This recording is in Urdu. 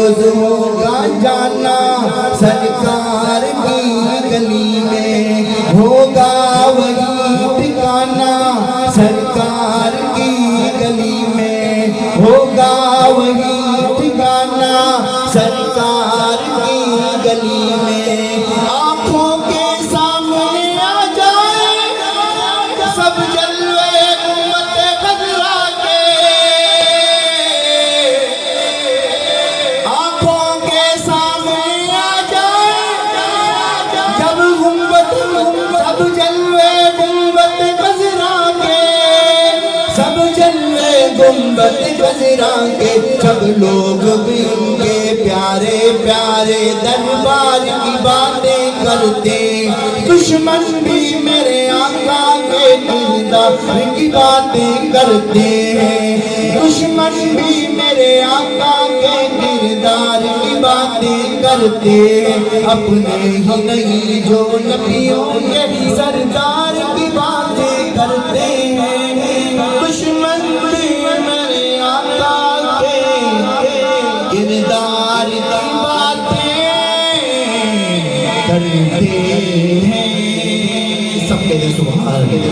روز ہوگا جانا سرکار کی گلی میں، ہوگا وہی ٹھکانا سرکار کی گلی میں، ہوگا وہی ٹھکانا سرکار کی گلی میں۔ آنکھوں کے سامنے آ جائے سب جلوے امت خضرا کے، آنکھوں کے سامنے آ جائے جب گنبد سب جلوے گنبد خضرا کے، سب جلوے گنبد خضرا کے، سب لوگ بھی ان کے پیارے پیارے دربار کی باتیں کرتے، دشمن بھی میرے آقا کے دیدار کی باتیں کرتے ہیں، دشمن بھی میرے آقا کے دیدار کی باتیں کرتے ہیں، اپنے ہی نہیں جو نبیوں کے سردار کی باتیں کرتے ہیں، دشمن بھی میرے آقا کے کردار کی باتیں کرتے ہیں۔